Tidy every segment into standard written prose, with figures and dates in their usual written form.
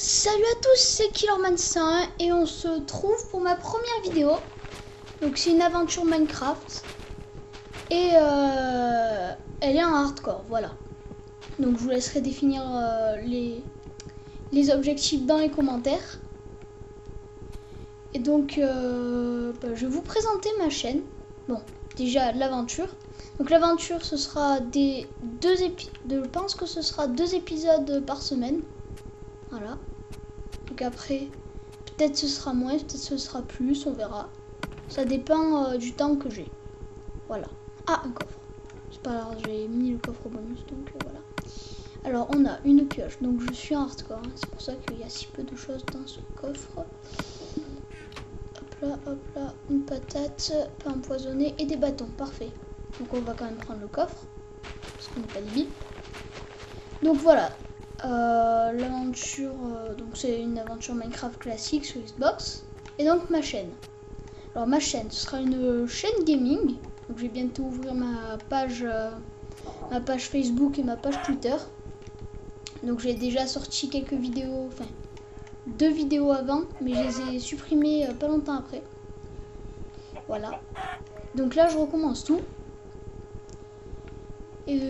Salut à tous, c'est Killerman1 et on se trouve pour ma première vidéo. Donc c'est une aventure Minecraft et elle est en hardcore, voilà. Donc je vous laisserai définir les objectifs dans les commentaires. Et donc je vais vous présenter ma chaîne. Bon, déjà l'aventure. Donc l'aventure ce sera je pense que ce sera 2 épisodes par semaine. Voilà. Donc après, peut-être ce sera moins, peut-être ce sera plus, on verra. Ça dépend du temps que j'ai. Voilà. Ah, un coffre. C'est pas grave, j'ai mis le coffre bonus, donc voilà. Alors, on a une pioche, donc je suis en hardcore. Hein. C'est pour ça qu'il y a si peu de choses dans ce coffre. Hop là, une patate, pas empoisonnée et des bâtons. Parfait. Donc on va quand même prendre le coffre, parce qu'on n'est pas débile. Donc voilà. L'aventure, donc c'est une aventure Minecraft classique sur Xbox. Et donc ma chaîne. Alors ma chaîne, ce sera une chaîne gaming. Donc je vais bientôt ouvrir ma page Facebook et ma page Twitter. Donc j'ai déjà sorti quelques vidéos, enfin 2 vidéos avant, mais je les ai supprimées pas longtemps après. Voilà. Donc là je recommence tout. Et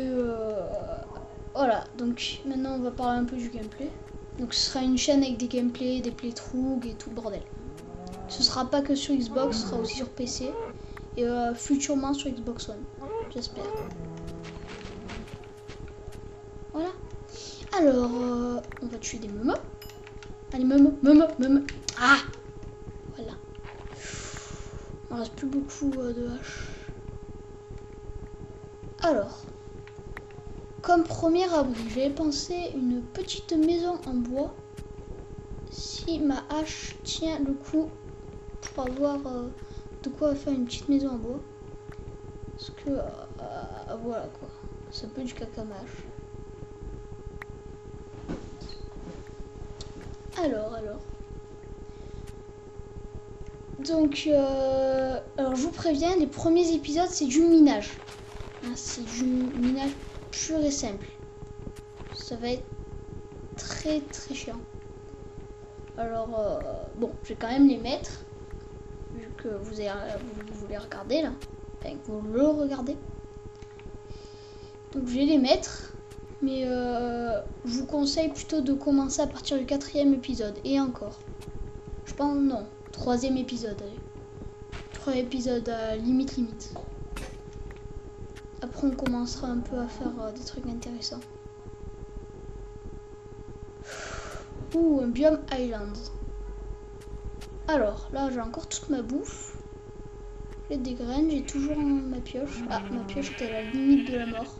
voilà, donc maintenant on va parler un peu du gameplay. Donc ce sera une chaîne avec des gameplays, des playthroughs et tout le bordel. Ce sera pas que sur Xbox, ce sera aussi sur PC. Et futurement sur Xbox One, j'espère. Voilà. Alors, on va tuer des meumeux. Allez, meumeux. Ah! Voilà. Il ne reste plus beaucoup de haches. Alors... Comme premier abri, j'ai pensé une petite maison en bois. Si ma hache tient le coup pour avoir de quoi faire une petite maison en bois. Parce que voilà quoi. C'est un peu du caca ma hache. Alors. Donc, alors je vous préviens, les premiers épisodes c'est du minage. Hein, c'est du minage pur et simple. Ça va être très chiant. Alors bon, je vais quand même les mettre vu que vous les regardez là, enfin que vous le regardez. Donc je vais les mettre, mais je vous conseille plutôt de commencer à partir du 4e épisode et encore. Je pense non, 3e épisode. Allez. 3 épisodes à limite. Après on commencera un peu à faire des trucs intéressants. Ouh, un biome Island. Alors, là j'ai encore toute ma bouffe. J'ai des graines, j'ai toujours ma pioche. Ah, ma pioche est à la limite de la mort.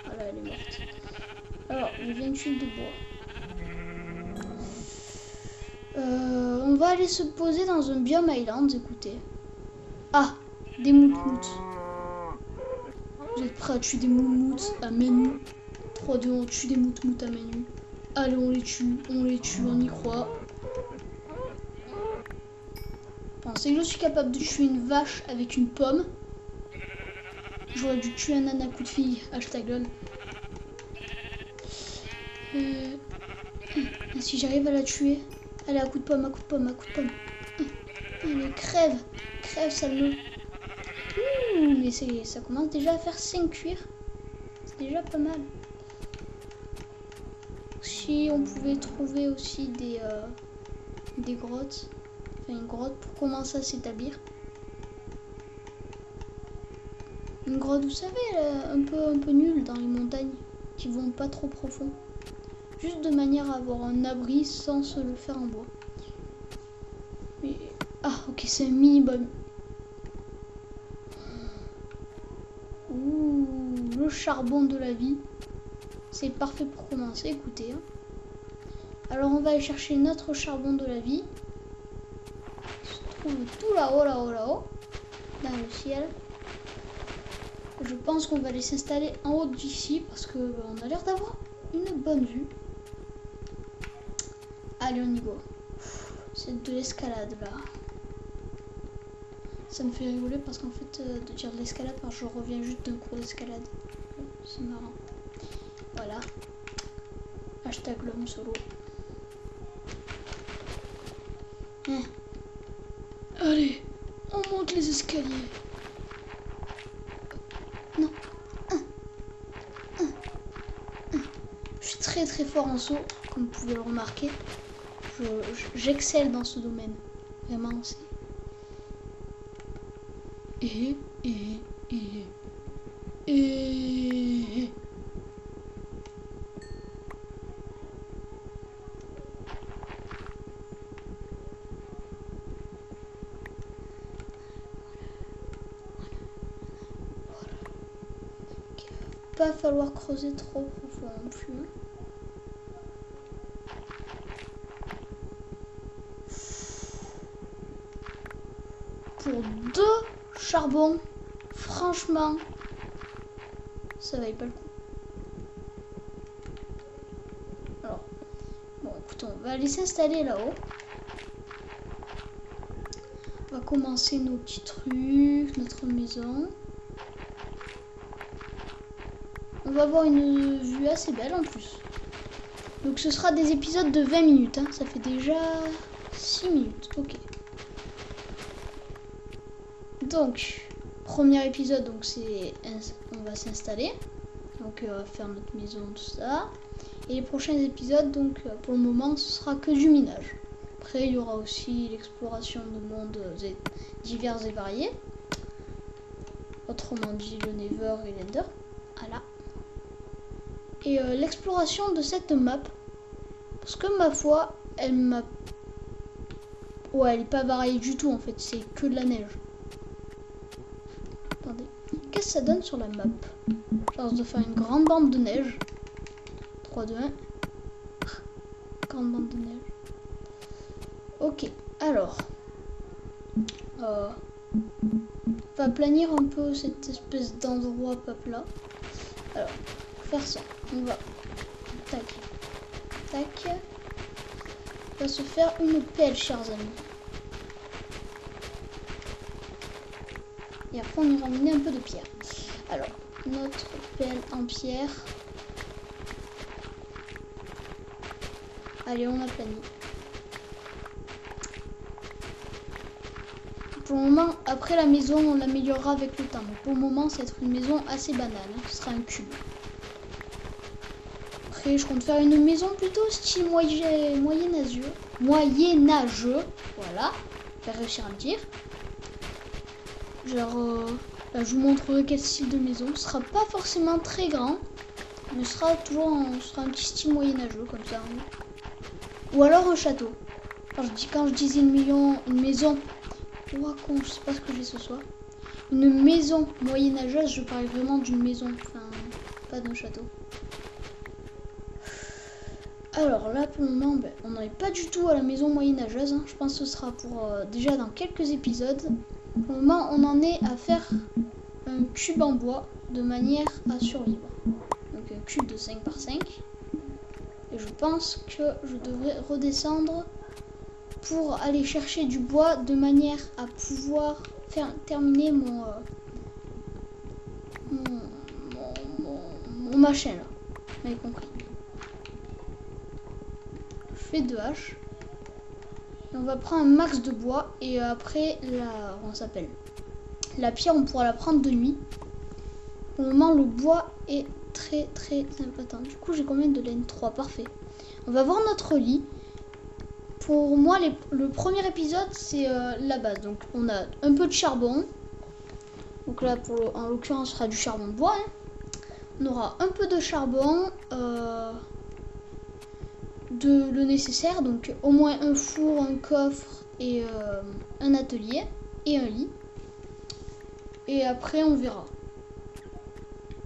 Voilà, elle est morte. Alors, les 28 de bois. On va aller se poser dans un biome Island, écoutez. Ah, des moutmoutes. Vous êtes prêts à tuer des moutmoutes à menu? 3, 2, on tue des moutmoutes à menu. Allez, on les tue, on y croit. Pensez que je suis capable de tuer une vache avec une pomme. J'aurais dû tuer un âne à coup de fille. Hashtag lol. Si j'arrive à la tuer. Allez, à coup de pomme. Allez, crève, sale. Mais ça commence déjà à faire 5 cuirs. C'est déjà pas mal. Si on pouvait trouver aussi des grottes. Enfin, une grotte pour commencer à s'établir. Une grotte, vous savez, un peu nulle dans les montagnes. Qui vont pas trop profond. Juste de manière à avoir un abri sans se le faire en bois. Mais... Ah, ok, c'est un minimum. Ouh, le charbon de la vie. C'est parfait pour commencer, écoutez. Hein. Alors on va aller chercher notre charbon de la vie. Il se trouve tout là-haut, dans le ciel. Je pense qu'on va aller s'installer en haut d'ici parce que on a l'air d'avoir une bonne vue. Allez, on y va. C'est de l'escalade là. Ça me fait rigoler parce qu'en fait, de dire de l'escalade, parce que je reviens juste d'un cours d'escalade. C'est marrant. Voilà. Hashtag l'homme solo. Hein. Allez, on monte les escaliers. Non. Je suis très très fort en saut, comme vous pouvez le remarquer. J'excelle dans ce domaine. Vraiment, c'est... Et... Pas falloir creuser trop profond non plus. Pour 2 charbons, franchement, ça vaille pas le coup. Alors, bon, écoutez, on va aller s'installer là-haut. On va commencer nos petits trucs, notre maison. On va avoir une vue assez belle en plus. Donc ce sera des épisodes de 20 minutes. Hein. Ça fait déjà 6 minutes. Ok. Donc, premier épisode, donc c'est on va s'installer. Donc on va faire notre maison, tout ça. Et les prochains épisodes, donc pour le moment, ce sera que du minage. Après, il y aura aussi l'exploration de mondes divers et variés. Autrement dit, le Nether et l'Ender. Voilà. Et l'exploration de cette map, parce que ma foi, elle m'a... Ouais, elle est pas variée du tout en fait, c'est que de la neige. Attendez, qu'est-ce que ça donne sur la map? Genre de faire une grande bande de neige. 3, 2, 1. Grande bande de neige. Ok, alors. On va planir un peu cette espèce d'endroit pas plat. Alors, pour faire ça, on va... Tac. Tac. On va se faire une pelle, chers amis. Et après, on ira ramener un peu de pierre. Alors, notre pelle en pierre. Allez, on a plané. Pour le moment, après la maison, on l'améliorera avec le temps. Mais pour le moment, ça va être une maison assez banale. Hein. Ce sera un cube. Après, je compte faire une maison plutôt style moyenâgeux. Moyenâgeux. Voilà. Je vais réussir à le dire. Genre, là, je vous montrerai quel style de maison. Ce sera pas forcément très grand. Mais ce sera toujours un petit style moyenâgeux, comme ça. Hein. Ou alors un château. Quand je disais une maison... Ouah, con, je sais pas ce que j'ai ce soir. Une maison moyenâgeuse, je parlais vraiment d'une maison, enfin, pas d'un château. Alors là, pour le moment, ben, on n'en est pas du tout à la maison moyenâgeuse. Hein. Je pense que ce sera pour déjà dans quelques épisodes. Pour le moment, on en est à faire un cube en bois de manière à survivre. Donc un cube de 5 par 5. Et je pense que je devrais redescendre pour aller chercher du bois de manière à pouvoir terminer mon machin là. Vous m'avez compris. Je fais 2 haches. Et on va prendre un max de bois et après la pierre, on pourra la prendre de nuit. Pour le moment, le bois est très important. Du coup, j'ai combien de laine? 3, parfait. On va voir notre lit. Pour moi, le premier épisode, c'est la base. Donc, on a un peu de charbon. Donc là, en l'occurrence, ce sera du charbon de bois. Hein. On aura un peu de charbon, le nécessaire. Donc, au moins un four, un coffre et un atelier et un lit. Et après, on verra.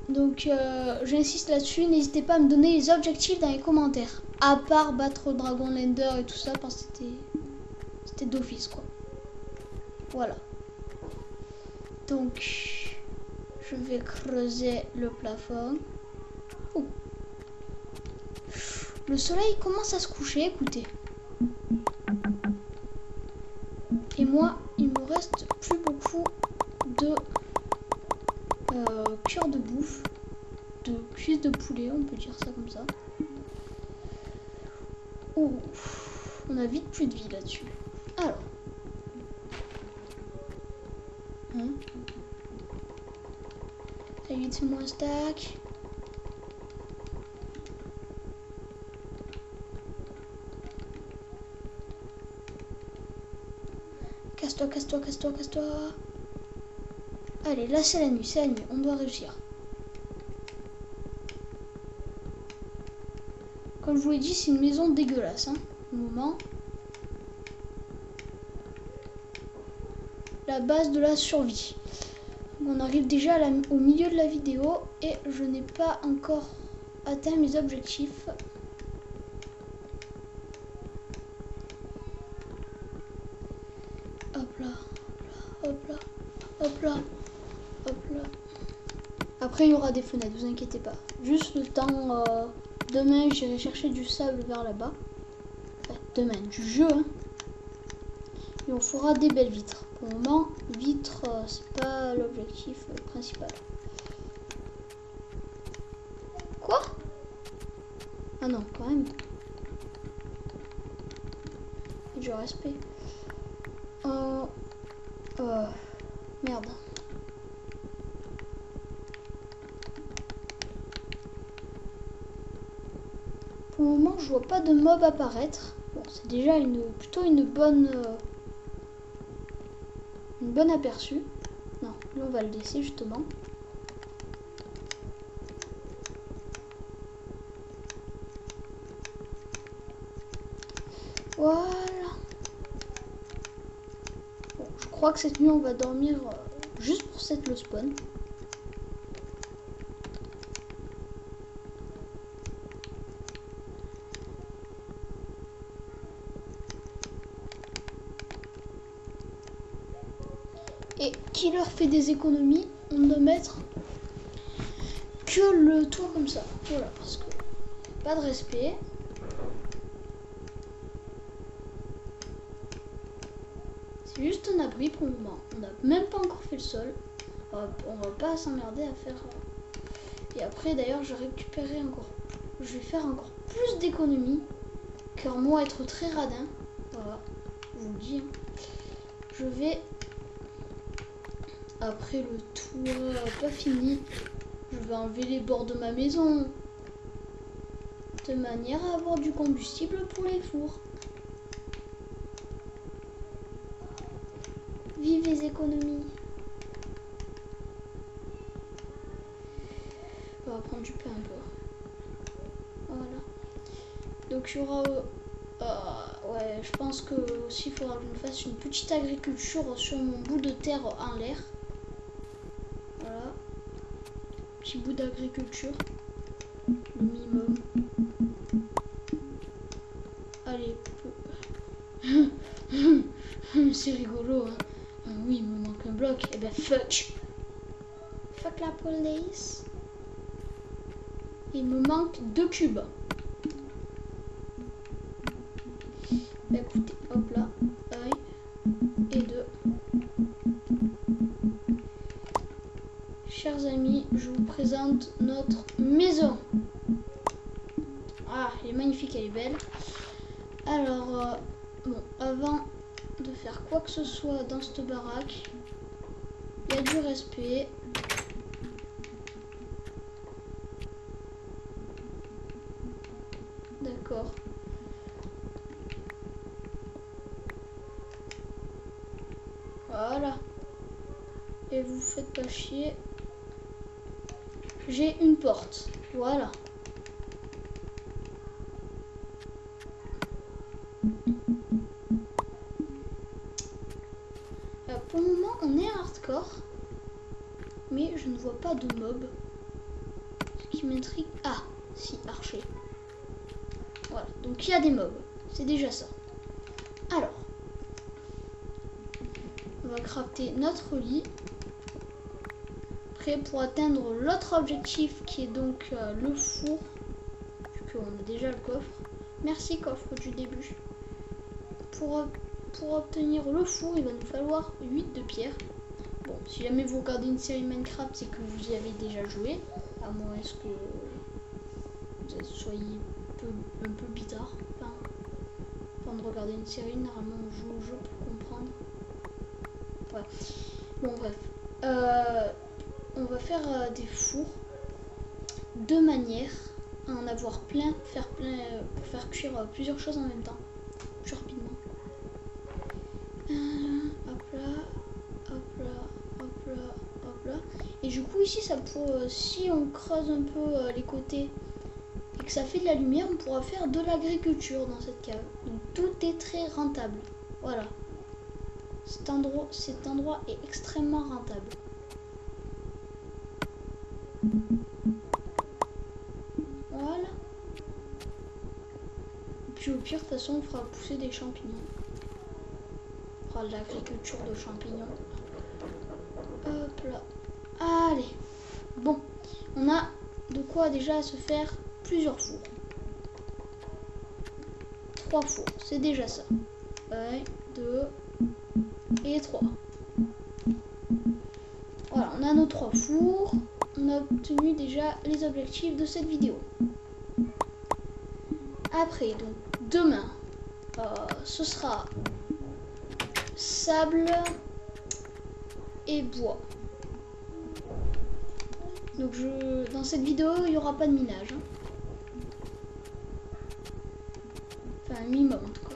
Donc, j'insiste là-dessus. N'hésitez pas à me donner les objectifs dans les commentaires. À part battre le dragon l'Ender et tout ça, parce que c'était d'office, quoi. Voilà. Donc, je vais creuser le plafond. Oh. Le soleil commence à se coucher, écoutez. Et moi, il me reste plus beaucoup de cure de bouffe. De cuisse de poulet, on peut dire ça comme ça. Oh, on a vite plus de vie là-dessus. Alors. Hein? Salut, fais-moi un stack. Casse-toi, casse-toi, casse-toi, casse-toi. Allez, là c'est la nuit, on doit réussir. Comme je vous l'ai dit, c'est une maison dégueulasse, hein, au moment. La base de la survie. On arrive déjà au milieu de la vidéo et je n'ai pas encore atteint mes objectifs. Hop là, hop là, hop là, hop là. Après il y aura des fenêtres, vous inquiétez pas. Juste le temps, demain j'irai chercher du sable vers là-bas. Enfin, demain, du jeu. Hein. Et on fera des belles vitres. Pour le moment, vitres, c'est pas l'objectif principal. Quoi? Ah non, quand même. Du respect. Merde. Pour le moment, je vois pas de mob apparaître. Bon, c'est déjà plutôt une bonne aperçu. Non, lui on va le laisser justement. Voilà. Bon, je crois que cette nuit on va dormir juste pour cette le spawn. Et qui leur fait des économies, on ne doit mettre que le toit comme ça. Voilà, parce que pas de respect. C'est juste un abri pour le moment. On n'a même pas encore fait le sol. On va pas s'emmerder à faire. Et après d'ailleurs je récupérerai encore. Je vais faire encore plus d'économies. Car moi être très radin. Voilà, je vous le dis. Je vais. Après le toit pas fini, je vais enlever les bords de ma maison. De manière à avoir du combustible pour les fours. Vive les économies. On va prendre du pain un peu. Voilà. Donc il y aura... ouais, je pense que aussi il faudra que je me fasse une petite agriculture sur mon bout de terre en l'air. Voilà. Petit bout d'agriculture. Le minimum. Allez. C'est rigolo, hein. Oui, il me manque un bloc. Eh ben fuck. Fuck la police. Il me manque 2 cubes. Bah écoutez, hop là. 1 et 2. Chers amis, je vous présente notre maison. Ah, elle est magnifique, elle est belle. Alors, bon, avant de faire quoi que ce soit dans cette baraque, il y a du respect. D'accord. Voilà. Et vous faites pas chier. J'ai une porte. Voilà. Pour le moment, on est hardcore. Mais je ne vois pas de mob. Ce qui m'intrigue... Ah, si, archer. Voilà, donc il y a des mobs. C'est déjà ça. Alors. On va crafter notre lit. Après, pour atteindre l'autre objectif qui est donc le four. Vu qu'on a déjà le coffre. Merci coffre du début. Pour obtenir le four, il va nous falloir 8 de pierre. Bon, si jamais vous regardez une série Minecraft, c'est que vous y avez déjà joué. À moins que vous soyez un peu bizarre. Enfin, regarder une série, normalement on joue au jeu pour comprendre. Ouais. Bon bref. On va faire des fours de manière à en avoir plein, pour faire cuire plusieurs choses en même temps, plus rapidement. Hop là, hop là, hop là, hop là. Et du coup ici, ça peut, si on creuse un peu les côtés et que ça fait de la lumière, on pourra faire de l'agriculture dans cette cave. Donc tout est très rentable. Voilà. Cet endroit est extrêmement rentable. Voilà. Et puis au pire, de toute façon, on fera pousser des champignons. On fera de l'agriculture de champignons. Hop là. Allez. Bon. On a de quoi déjà se faire plusieurs fours. 3 fours. C'est déjà ça. 1, 2 et 3. Voilà, on a nos 3 fours. On a obtenu déjà les objectifs de cette vidéo. Après, donc demain, ce sera sable et bois. Donc dans cette vidéo, il n'y aura pas de minage. Hein. Enfin, un minimum en tout cas.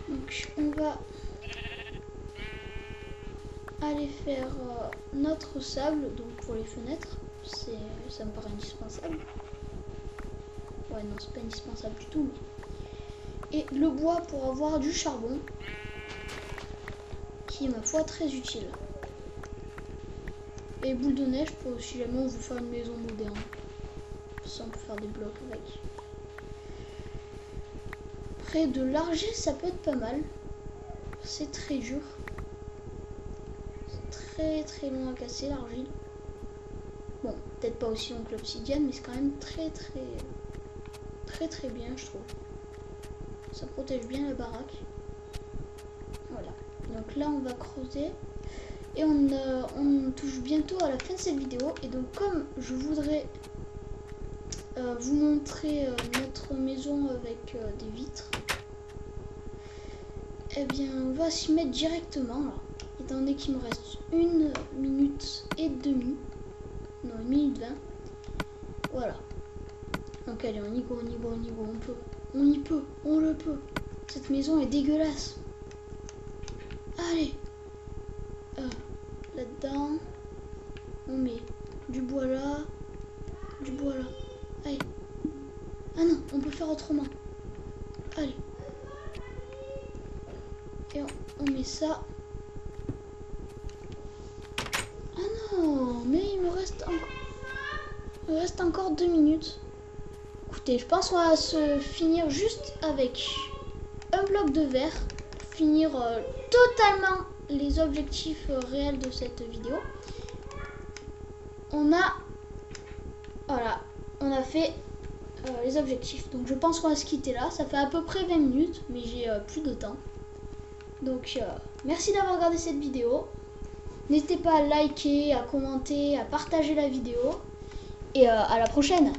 Donc on va aller faire notre sable, donc pour les fenêtres. Ça me paraît indispensable. Ouais, non, c'est pas indispensable du tout. Mais... Et le bois pour avoir du charbon, qui est ma foi très utile. Et boule de neige pour si jamais on veut faire une maison moderne. Ça, on peut faire des blocs avec. Après, de l'argile, ça peut être pas mal. C'est très dur. C'est très long à casser l'argile. Bon, peut-être pas aussi long que l'obsidienne, mais c'est quand même très bien, je trouve. Ça protège bien la baraque. Voilà. Donc là, on va creuser. Et on touche bientôt à la fin de cette vidéo. Et donc, comme je voudrais vous montrer notre maison avec des vitres, eh bien, on va s'y mettre directement, là. Étant donné qu'il me reste 1 minute et demie. Non, 1 minute 20. Voilà. Donc allez, on y go, on peut. On le peut. Cette maison est dégueulasse. Allez. Là-dedans. On met du bois là. Allez. Ah non, on peut faire autrement. Allez. Et on met ça. Ah non, mais il me reste encore 2 minutes. Écoutez, je pense qu'on va se finir juste avec un bloc de verre pour finir totalement les objectifs réels de cette vidéo. On a fait les objectifs. Donc je pense qu'on va se quitter là. Ça fait à peu près 20 minutes, mais j'ai plus de temps. Donc merci d'avoir regardé cette vidéo. N'hésitez pas à liker, à commenter, à partager la vidéo. Et à la prochaine.